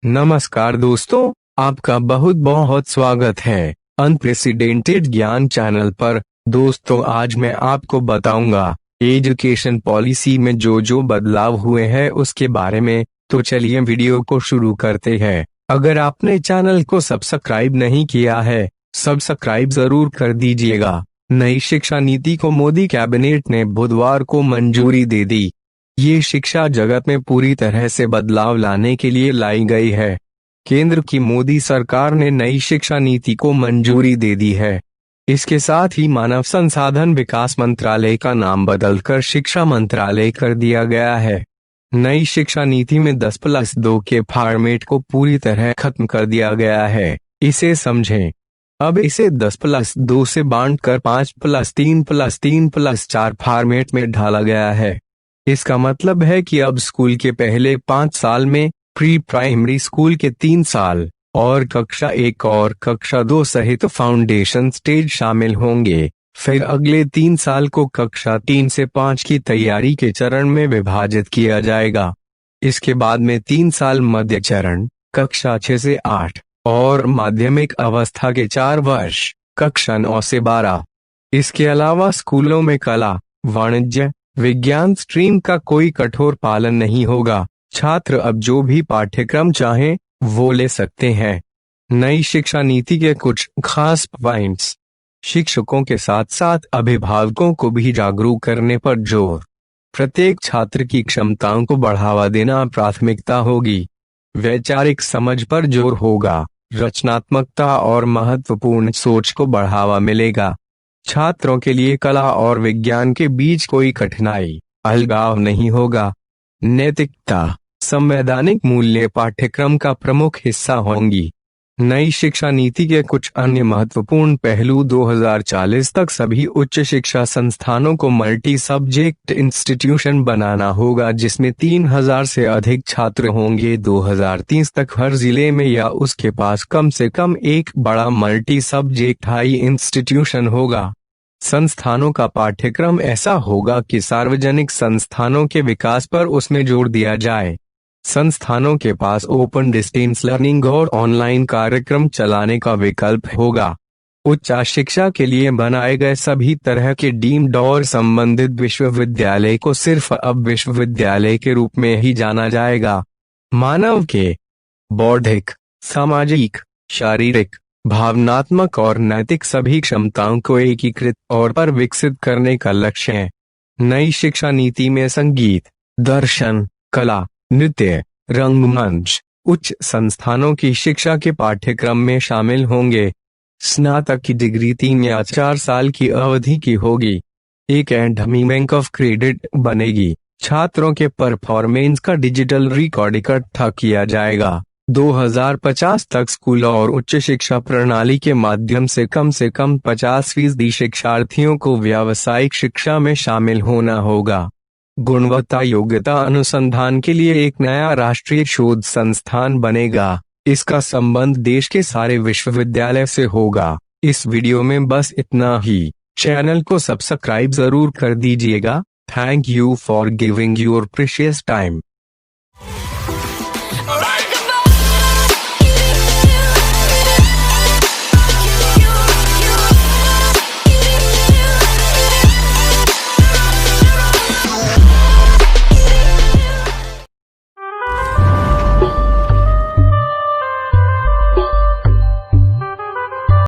नमस्कार दोस्तों, आपका बहुत बहुत स्वागत है अनप्रेसिडेंटेड ज्ञान चैनल पर। दोस्तों, आज मैं आपको बताऊंगा एजुकेशन पॉलिसी में जो बदलाव हुए हैं उसके बारे में। तो चलिए वीडियो को शुरू करते हैं। अगर आपने चैनल को सब्सक्राइब नहीं किया है, सब्सक्राइब जरूर कर दीजिएगा। नई शिक्षा नीति को मोदी कैबिनेट ने बुधवार को मंजूरी दे दी। ये शिक्षा जगत में पूरी तरह से बदलाव लाने के लिए लाई गई है। केंद्र की मोदी सरकार ने नई शिक्षा नीति को मंजूरी दे दी है। इसके साथ ही मानव संसाधन विकास मंत्रालय का नाम बदलकर शिक्षा मंत्रालय कर दिया गया है। नई शिक्षा नीति में 10+2 के फॉर्मेट को पूरी तरह खत्म कर दिया गया है। इसे समझें। अब इसे 10+2 से बांटकर 5+3+3+4 फॉर्मेट में ढाला गया है। इसका मतलब है कि अब स्कूल के पहले 5 साल में प्री प्राइमरी स्कूल के 3 साल और कक्षा 1 और कक्षा 2 सहित फाउंडेशन स्टेज शामिल होंगे। फिर अगले 3 साल को कक्षा 3 से 5 की तैयारी के चरण में विभाजित किया जाएगा। इसके बाद में 3 साल मध्य चरण, कक्षा 6 से 8 और माध्यमिक अवस्था के 4 वर्ष, कक्षा 9 से 12। इसके अलावा स्कूलों में कला, वाणिज्य, विज्ञान स्ट्रीम का कोई कठोर पालन नहीं होगा। छात्र अब जो भी पाठ्यक्रम चाहें वो ले सकते हैं। नई शिक्षा नीति के कुछ खास पॉइंट्स। शिक्षकों के साथ साथ अभिभावकों को भी जागरूक करने पर जोर। प्रत्येक छात्र की क्षमताओं को बढ़ावा देना प्राथमिकता होगी। वैचारिक समझ पर जोर होगा। रचनात्मकता और महत्वपूर्ण सोच को बढ़ावा मिलेगा। छात्रों के लिए कला और विज्ञान के बीच कोई कठिनाई, अलगाव नहीं होगा। नैतिकता, संवैधानिक मूल्य पाठ्यक्रम का प्रमुख हिस्सा होंगी। नई शिक्षा नीति के कुछ अन्य महत्वपूर्ण पहलू। 2040 तक सभी उच्च शिक्षा संस्थानों को मल्टी सब्जेक्ट इंस्टीट्यूशन बनाना होगा, जिसमें 3000 से अधिक छात्र होंगे। 2030 तक हर जिले में या उसके पास कम से कम एक बड़ा मल्टी सब्जेक्ट हाई इंस्टीट्यूशन होगा। संस्थानों का पाठ्यक्रम ऐसा होगा कि सार्वजनिक संस्थानों के विकास पर उसमें जोर दिया जाए। संस्थानों के पास ओपन डिस्टेंस लर्निंग और ऑनलाइन कार्यक्रम चलाने का विकल्प होगा। उच्च शिक्षा के लिए बनाए गए सभी तरह के डीम्ड और संबंधित विश्वविद्यालय को सिर्फ अब विश्वविद्यालय के रूप में ही जाना जाएगा। मानव के बौद्धिक, सामाजिक, शारीरिक, भावनात्मक और नैतिक सभी क्षमताओं को एकीकृत और पर विकसित करने का लक्ष्य है। नई शिक्षा नीति में संगीत, दर्शन, कला, नृत्य, रंगमंच, उच्च संस्थानों की शिक्षा के पाठ्यक्रम में शामिल होंगे। स्नातक की डिग्री 3 या 4 साल की अवधि की होगी। एक एकेडमी बैंक ऑफ क्रेडिट बनेगी। छात्रों के परफॉर्मेंस का डिजिटल रिकॉर्ड इकट्ठा किया जाएगा। 2050 तक स्कूल और उच्च शिक्षा प्रणाली के माध्यम से कम 50% शिक्षार्थियों को व्यावसायिक शिक्षा में शामिल होना होगा। गुणवत्ता योग्यता अनुसंधान के लिए एक नया राष्ट्रीय शोध संस्थान बनेगा। इसका संबंध देश के सारे विश्वविद्यालय से होगा। इस वीडियो में बस इतना ही। चैनल को सब्सक्राइब जरूर कर दीजिएगा। Thank you for giving your precious time.